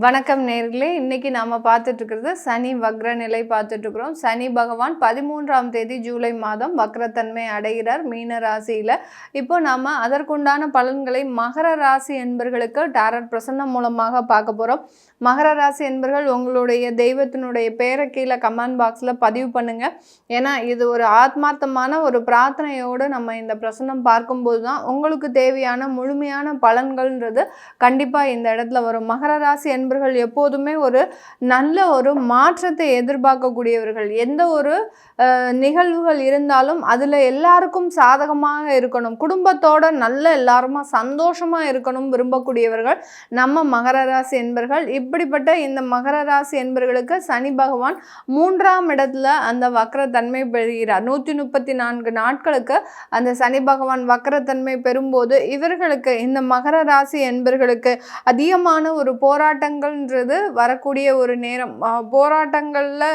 வணக்கம் நேர்களே, இன்னைக்கு நாம பார்த்துட்டு இருக்கிறது சனி வக்ர நிலை பார்த்துட்டு இருக்கிறோம். சனி பகவான் 13ஆம் தேதி ஜூலை மாதம் வக்ரத்தன்மை அடைகிறார் மீன ராசியில. இப்போ நாம அதற்குண்டான பலன்களை மகர ராசி என்பர்களுக்கு டாரட் பிரசன்னம் மூலமாக பார்க்க போறோம். மகர ராசி என்பர்கள் உங்களுடைய தெய்வத்தினுடைய பேரை கீழே கமெண்ட் பாக்ஸில் பதிவு பண்ணுங்க. ஏன்னா இது ஒரு ஆத்மார்த்தமான ஒரு பிரார்த்தனையோடு நம்ம இந்த பிரசன்னம் பார்க்கும்போது தான் உங்களுக்கு தேவையான முழுமையான பலன்கள்ன்றது கண்டிப்பாக இந்த இடத்துல வரும். மகர ராசி என்பர்கள் எப்போதுமே ஒரு நல்ல ஒரு மாற்றத்தை எதிர்பார்க்கக்கூடியவர்கள். எந்த ஒரு நிகழ்வுகள் இருந்தாலும் அதில் எல்லாருக்கும் சாதகமாக இருக்கணும், குடும்பத்தோட நல்ல எல்லாருமா சந்தோஷமாக இருக்கணும் விரும்பக்கூடியவர்கள் நம்ம மகர ராசி என்பர்கள். இப்படிப்பட்ட இந்த மகர ராசி என்பர்களுக்கு சனி பகவான் 3ஆம் இடத்துல அந்த வக்ரத்தன்மை பெறுகிறார். 134 நாட்களுக்கு அந்த சனி பகவான் வக்ரத்தன்மை பெறும்போது இவர்களுக்கு இந்த மகர ராசி என்பர்களுக்கு அதிகமான ஒரு போராட்டங்கள்ன்றது வரக்கூடிய ஒரு நேரம். போராட்டங்களில்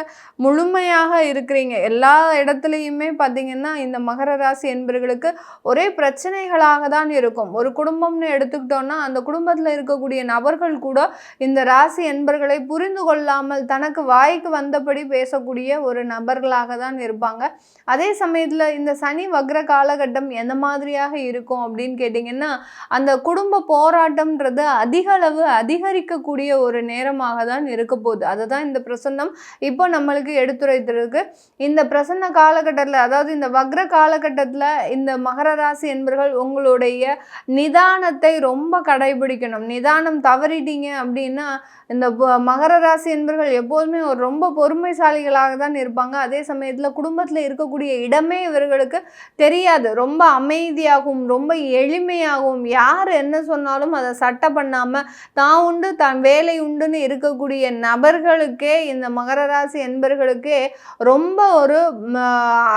முழுமையாக இருக்கிறீங்க. எல்லா இடத்துலையுமே பார்த்தீங்கன்னா இந்த மகர ராசி என்பர்களுக்கு ஒரே பிரச்சனைகளாக தான் இருக்கும். ஒரு குடும்பம்னு எடுத்துக்கிட்டோன்னா அந்த குடும்பத்தில் இருக்கக்கூடிய நபர்கள் கூட இந்த ராசி என்பர்களை புரிந்து கொள்ளாமல் தனக்கு வாய்க்கு வந்தபடி பேசக்கூடிய ஒரு நபர்களாக தான் இருப்பாங்க. அதே சமயத்தில் இந்த சனி வக்ர காலகட்டம் எந்த மாதிரியாக இருக்கும் அப்படின்னு கேட்டிங்கன்னா, அந்த குடும்ப போராட்டம்ன்றது அதிக அளவு அதிகரிக்கக்கூடிய ஒரு நேரமாக தான் இருக்க போகுது. அதுதான் இந்த பிரசன்னம் இப்போ நம்மளுக்கு எடுத்துரைத்திருக்கு. இந்த பிரசன்ன காலகட்டத்தில், அதாவது இந்த வக்ர காலகட்டத்தில் இந்த மகர ராசி என்பர்கள் உங்களுடைய நிதானத்தை ரொம்ப கடைபிடிக்கணும். நிதானம் தவறிட்டீங்க அப்படின்னா இந்த மகர ராசி என்பர்கள் எப்போதுமே ஒரு ரொம்ப பொறுமைசாலிகளாக தான் இருப்பாங்க. அதே சமயத்தில் குடும்பத்தில் இருக்கக்கூடிய இடமே இவர்களுக்கு தெரியாது. ரொம்ப அமைதியாகவும் ரொம்ப எளிமையாகவும் யார் என்ன சொன்னாலும் அதை சட்டை பண்ணாமல் தான் உண்டு தான் வேலை உண்டுன்னு இருக்கக்கூடிய நபர்களுக்கே, இந்த மகர ராசி என்பர்களுக்கே ரொம்ப ஒரு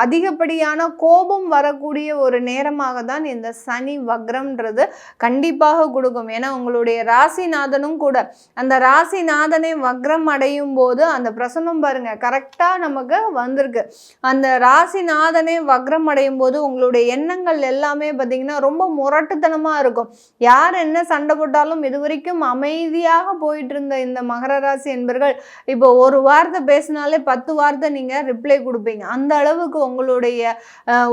அதிகப்படியான கோபம் வரக்கூடிய ஒரு நேரமாக தான் இந்த சனி வக்ரம்ன்றது கண்டிப்பாக கொடுக்கும். ஏன்னா உங்களுடைய ராசிநாதனும் கூட, அந்த ராசிநாதனை வக்ரம் அடையும் போது அந்த பிரசன்னம் பாருங்க கரெக்டாக நமக்கு வந்திருக்கு. அந்த ராசிநாதனை வக்ரம் அடையும் போது உங்களுடைய எண்ணங்கள் எல்லாமே பார்த்தீங்கன்னா ரொம்ப முரட்டுத்தனமாக இருக்கும். யார் என்ன சண்டை போட்டாலும் இது வரைக்கும் அமைதியாக போயிட்டு இருந்த இந்த மகர ராசி என்பர்கள் இப்போ ஒரு வார்த்தை பேசினாலே 10 வார்த்தை நீங்கள் ரிப்ளை கொடுப்பீங்க. அந்த அளவுக்கு உங்களுடைய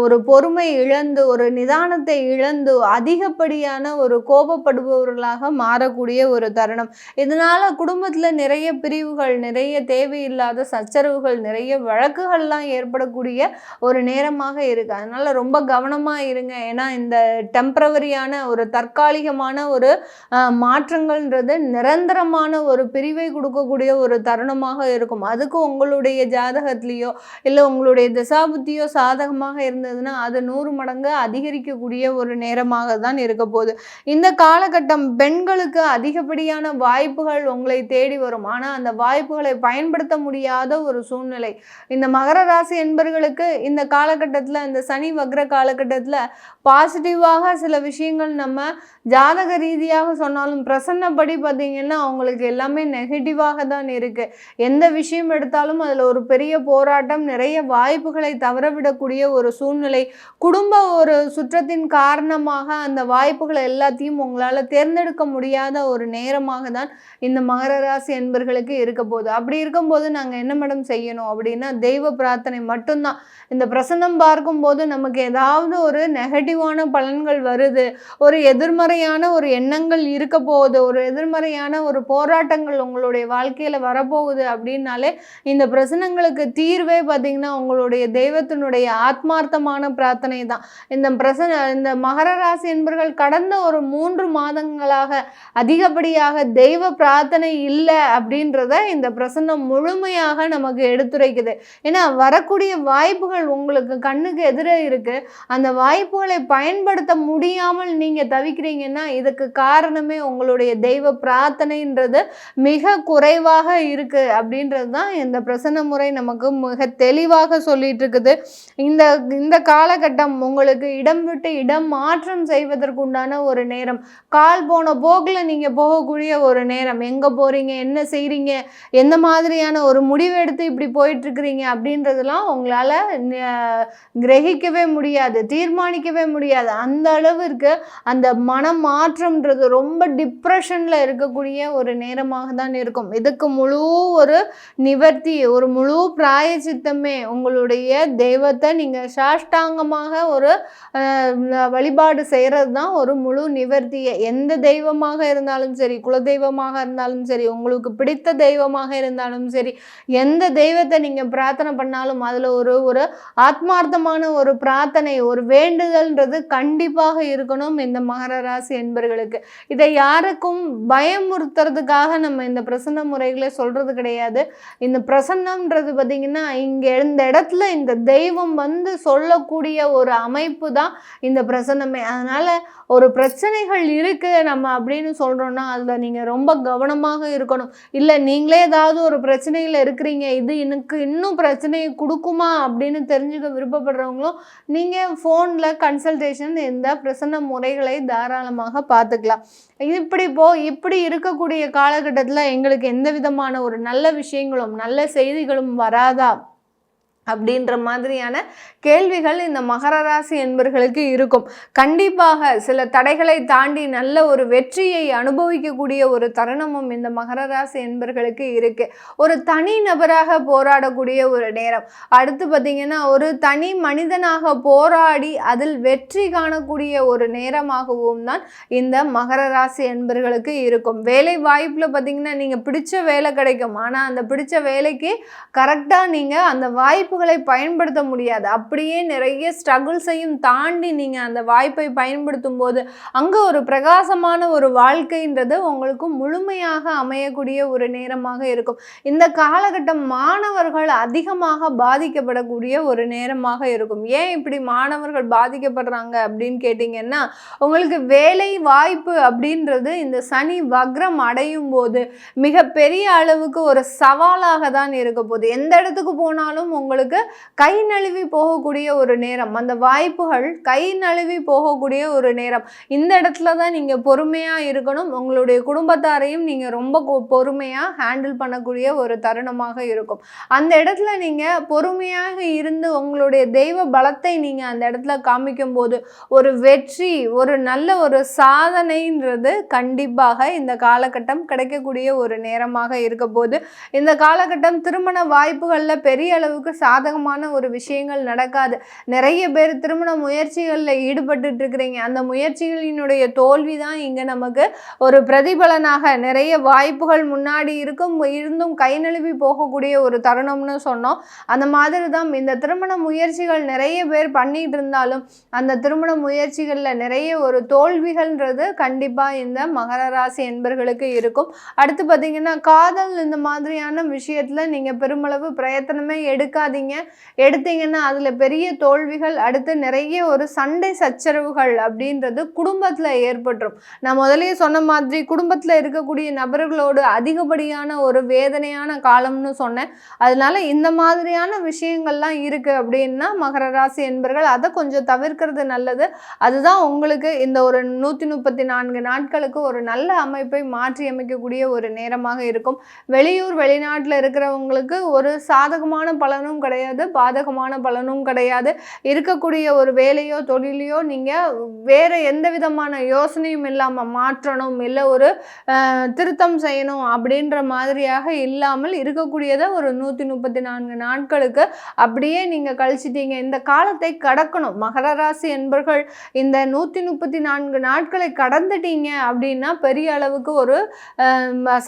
ஒரு பொறுமை இழந்து, ஒரு நிதானத்தை இழந்து அதிகப்படியான ஒரு கோபப்படுபவர்களாக மாறக்கூடிய ஒரு தருணம். இதனால குடும்பத்தில் நிறைய பிரிவுகள், நிறைய தேவையில்லாத சச்சரவுகள், நிறைய வழக்குகள்லாம் ஏற்படக்கூடிய ஒரு நேரமாக இருக்கு. அதனால ரொம்ப கவனமாக இருங்க. ஏன்னா இந்த டெம்பரவரியான ஒரு தற்காலிகமான ஒரு மாற்றங்கள்ன்றது நிரந்தரமான ஒரு பிரிவை கொடுக்கக்கூடிய ஒரு தருணமாக இருக்கும். அதுக்கு உங்களுடைய ஜாதகத்திலேயோ இல்லை உங்களுடைய தசாபுத்தியோ சாதகமாக இருந்ததுன்னா அது 100 மடங்கு அதிகரிக்கக்கூடிய ஒரு நேரமாக தான் இருக்க போகுது. இந்த காலகட்டம் பெண்களுக்கு அதிகப்படியான வாய்ப்புகள் உங்களை தேடி வரும். ஆனால் அந்த வாய்ப்புகளை பயன்படுத்த முடியாத ஒரு சூழ்நிலை இந்த மகர ராசி என்பர்களுக்கு இந்த காலகட்டத்தில், இந்த சனி வக்ர காலகட்டத்தில் பாசிட்டிவாக சில விஷயங்கள் நம்ம ஜாதக ரீதியாக சொன்னாலும் பிரசன்னப்படி பார்த்தீங்கன்னா அவங்களுக்கு எல்லாமே நெகட்டிவாக தான் இருக்குது. எந்த விஷயம் எடுத்தாலும் அதில் ஒரு பெரிய போராட்டம், நிறைய வாய்ப்புகளை தவறவிடக்கூடிய ஒரு சூழ்நிலை, குடும்ப ஒரு சுற்றத்தின் காரணமாக அந்த வாய்ப்புகளை எல்லாத்தையும் உங்களால் தேர்ந்தெடுக்க முடியாத ஒரு நேரமாக தான் இந்த மகர ராசி என்பர்களுக்கு இருக்க போகுது. அப்படி இருக்கும்போது நாங்கள் என்ன மேடம் செய்யணும் அப்படின்னா, தெய்வ பிரார்த்தனை மட்டும்தான். இந்த பிரசன்னம் பார்க்கும்போது நமக்கு ஏதாவது ஒரு நெகட்டிவான பலன்கள் வருது, ஒரு எதிர்மறையான ஒரு எண்ணங்கள் இருக்க போகுது, ஒரு எதிர்மறையான ஒரு போராட்டங்கள் உங்களுடைய வாழ்க்கையில் வரப்போகுது அப்படின்னாலே இந்த பிரச்சனைகளுக்கு தீர்வே பார்த்தீங்கன்னா உங்களுடைய தெய்வத்தினுடைய ஆத்மார்த்தமான பிரார்த்தனை தான். இந்த மகர ராசி என்பர்கள் கடந்த ஒரு 3 மாதங்களாக அதிகப்படியாக தெய்வ பிரார்த்தனை இல்லை அப்படின்றத இந்த பிரசன்னம் முழுமையாக நமக்கு எடுத்துரைக்குது. ஏன்னா வரக்கூடிய வாய்ப்புகள் உங்களுக்கு கண்ணுக்கு எதிரே இருக்கு. அந்த வாய்ப்புகளை பயன்படுத்த முடியாமல் நீங்க தவிக்கிறீங்கன்னா இதுக்கு காரணமே உங்களுடைய தெய்வ பிரார்த்தனைன்றது மிக குறைவாக இருக்கு அப்படின்றது தான் இந்த பிரசன்ன முறை நமக்கு மிக தெளிவாக சொல்லிட்டு இருக்குது. இந்த காலகட்டம் உங்களுக்கு இடம் விட்டு இடம் மாற்றம் செய்வதற்குண்டான ஒரு நேரம். கால் போன போக்கில் நீங்க போகக்கூடிய ஒரு நேரம். எங்க போறீங்க, என்ன செய்றீங்க, எந்த மாதிரியான ஒரு முடிவு எடுத்து இப்படி போயிட்டு இருக்கிறீங்க அப்படின்றதெல்லாம் உங்களால கிரகிக்கவே முடியாது, தீர்மானிக்கவே முடியாது. அந்த அளவிற்கு அந்த மன மாற்றம்ன்றது ரொம்ப டிப்ரெஷன்ல இருக்கக்கூடிய ஒரு ஒரு நேரமாக தான் இருக்கும். இதுக்கு முழு ஒரு நிவர்த்தி, ஒரு முழு பிராயச்சித்தமே உங்களுடைய தெய்வத்தை நீங்கள் சாஷ்டாங்கமாக ஒரு வழிபாடு செய்கிறது தான் ஒரு முழு நிவர்த்தியை. எந்த தெய்வமாக இருந்தாலும் சரி, குலதெய்வமாக இருந்தாலும் சரி, உங்களுக்கு பிடித்த தெய்வமாக இருந்தாலும் சரி, எந்த தெய்வத்தை நீங்கள் பிரார்த்தனை பண்ணாலும் அதில் ஒரு ஆத்மார்த்தமான ஒரு பிரார்த்தனை, ஒரு வேண்டுதல்ன்றது கண்டிப்பாக இருக்கணும் இந்த மகர ராசி என்பர்களுக்கு. இதை யாருக்கும் பயமுறுத்துறதுக்காக நம்ம இந்த பிரசன்ன முறைகளை சொல்றது கிடையாது. இந்த பிரசன்னம்ன்றது பார்த்தீங்கன்னா இங்கே இந்த இடத்துல இந்த தெய்வம் வந்து சொல்லக்கூடிய ஒரு அமைப்பு தான் இந்த பிரசன்னமே. அதனால ஒரு பிரச்சனைகள் இருக்கு நம்ம அப்படின்னு சொல்றோம்னா அதில் நீங்கள் ரொம்ப கவனமாக இருக்கணும். இல்லை நீங்களே ஏதாவது ஒரு பிரச்சனையில் இருக்கிறீங்க, இது எனக்கு இன்னும் பிரச்சனையை கொடுக்குமா அப்படின்னு தெரிஞ்சுக்க விருப்பப்படுறவங்களும் நீங்கள் ஃபோனில் கன்சல்டேஷன் இந்த பிரசன்ன முறைகளை தாராளமாக பார்த்துக்கலாம். இப்படி இருக்கக்கூடிய காலகட்டத்தில் எங்களுக்கு எந்த விதமான ஒரு நல்ல விஷயங்களும் நல்ல செய்திகளும் வராதா அப்படின்ற மாதிரியான கேள்விகள் இந்த மகர ராசி என்பர்களுக்கு இருக்கும். கண்டிப்பாக சில தடைகளை தாண்டி நல்ல ஒரு வெற்றியை அனுபவிக்கக்கூடிய ஒரு தருணமும் இந்த மகர ராசி என்பர்களுக்கு இருக்கு. ஒரு தனி நபராக போராடக்கூடிய ஒரு நேரம், அடுத்து பார்த்தீங்கன்னா ஒரு தனி மனிதனாக போராடி அதில் வெற்றி காணக்கூடிய ஒரு நேரமாகவும் தான் இந்த மகர ராசி என்பர்களுக்கு இருக்கும். வேலை வாய்ப்பில் பார்த்தீங்கன்னா நீங்கள் பிடிச்ச வேலை கிடைக்கும், ஆனால் அந்த பிடிச்ச வேலைக்கு கரெக்டாக நீங்கள் அந்த வாய்ப்புகளை பயன்படுத்த முடியாது. அப்படியே நிறைய ஸ்ட்ரகிள்ஸையும் தாண்டி நீங்கள் அந்த வாய்ப்பை பயன்படுத்தும் போது அங்கே ஒரு பிரகாசமான ஒரு வாழ்க்கைன்றது உங்களுக்கு முழுமையாக அமையக்கூடிய ஒரு நேரமாக இருக்கும். இந்த காலகட்டம் மாணவர்கள் அதிகமாக பாதிக்கப்படக்கூடிய ஒரு நேரமாக இருக்கும். ஏன் இப்படி மாணவர்கள் பாதிக்கப்படுறாங்க அப்படின்னு கேட்டிங்கன்னா, உங்களுக்கு வேலை வாய்ப்பு அப்படின்றது இந்த சனி வக்ரம் அடையும் போது மிகப்பெரிய அளவுக்கு ஒரு சவாலாக தான் இருக்க போகுது. எந்த இடத்துக்கு போனாலும் உங்களுக்கு கை நழுவி போகக்கூடிய ஒரு நேரம், அந்த வாய்ப்புகள் கை நழுவி போகக்கூடிய ஒரு நேரம். இந்த இடத்துல தான் நீங்கள் பொறுமையாக இருக்கணும். உங்களுடைய குடும்பத்தாரையும் நீங்கள் ரொம்ப பொறுமையாக ஹேண்டில் பண்ணக்கூடிய ஒரு தருணமாக இருக்கும். அந்த இடத்துல நீங்கள் பொறுமையாக இருந்து உங்களுடைய தெய்வ பலத்தை நீங்கள் அந்த இடத்துல காமிக்கும் போது ஒரு வெற்றி, ஒரு நல்ல ஒரு சாதனைன்றது கண்டிப்பாக இந்த காலகட்டம் கிடைக்கக்கூடிய ஒரு நேரமாக இருக்க போது. இந்த காலகட்டம் திருமண வாய்ப்புகளில் பெரிய அளவுக்கு சாதகமான ஒரு விஷயங்கள் நடக்காது. நிறைய பேர் திருமண முயற்சிகளில் ஈடுபட்டு இருக்கிறீங்க. அந்த முயற்சிகளினுடைய தோல்வி தான் இங்கே நமக்கு ஒரு பிரதிபலனாக நிறைய வாய்ப்புகள் முன்னாடி இருந்தும் கை நழுவி போகக்கூடிய ஒரு தருணம்னு சொன்னோம். அந்த மாதிரி தான் இந்த திருமண முயற்சிகள் நிறைய பேர் பண்ணிட்டு இருந்தாலும் அந்த திருமண முயற்சிகளில் நிறைய ஒரு தோல்விகள்ன்றது கண்டிப்பாக இந்த மகர ராசி என்பர்களுக்கு இருக்கும். அடுத்து பார்த்தீங்கன்னா காதல், இந்த மாதிரியான விஷயத்தில் நீங்கள் பெருமளவு பிரயத்தனமே எடுத்தீங்கன்னா அதில் பெரிய தோல்விகள், அடுத்து நிறைய ஒரு சண்டை சச்சரவுகள் அப்படின்றது குடும்பத்தில் ஏற்பட்டுரும். நான் முதலே சொன்ன மாதிரி குடும்பத்தில் இருக்கக்கூடிய நபர்களோடு அதிகப்படியான ஒரு வேதனையான காலம்னு சொன்னேன். அதனால இந்த மாதிரியான விஷயங்கள்லாம் இருக்குது அப்படின்னா மகர ராசி என்பர்கள் அதை கொஞ்சம் தவிர்க்கிறது நல்லது. அதுதான் உங்களுக்கு இந்த ஒரு 134 நாட்களுக்கு ஒரு நல்ல அமைப்பை மாற்றி அமைக்கக்கூடிய ஒரு நேரமாக இருக்கும். வெளியூர் வெளிநாட்டில் இருக்கிறவங்களுக்கு ஒரு சாதகமான பலனும் கிடையாது, பாதகமான பலனும் கிடையாது. இருக்கக்கூடிய ஒரு வேலையோ தொழிலையோ நீங்கள் வேறு எந்த விதமான யோசனையும் இல்லாமல் மாற்றணும், இல்லை ஒரு திருத்தம் செய்யணும் அப்படின்ற மாதிரியாக இல்லாமல் இருக்கக்கூடியதை ஒரு 134 நாட்களுக்கு அப்படியே நீங்கள் கழிச்சிட்டீங்க. இந்த காலத்தை கடக்கணும் மகர ராசி என்பர்கள். இந்த 134 நாட்களை கடந்துட்டீங்க அப்படின்னா பெரிய அளவுக்கு ஒரு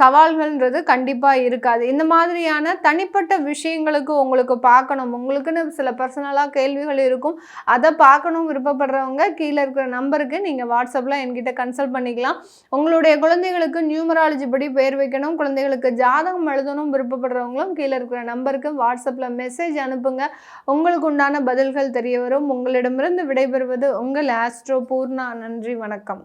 சவால்கள்ன்றது கண்டிப்பாக இருக்காது. இந்த மாதிரியான தனிப்பட்ட விஷயங்களுக்கு உங்களுக்கு பார்க்கணும், உங்களுக்குன்னு சில பர்சனலாக கேள்விகள் இருக்கும், அதை பார்க்கணும் விருப்பப்படுறவங்க கீழே இருக்கிற நம்பருக்கு நீங்கள் வாட்ஸ்அப்பில் என்கிட்ட கன்சல்ட் பண்ணிக்கலாம். உங்களுடைய குழந்தைகளுக்கு நியூமராலஜி படி பேர் வைக்கணும், குழந்தைகளுக்கு ஜாதகம் எழுதணும் விருப்பப்படுறவங்களும் கீழே இருக்கிற நம்பருக்கு வாட்ஸ்அப்பில் மெசேஜ் அனுப்புங்க. உங்களுக்கு உண்டான பதில்கள் தெரிய வரும். உங்களிடமிருந்து விடைபெறுவது உங்கள் ஆஸ்ட்ரோ பூர்ணா. நன்றி, வணக்கம்.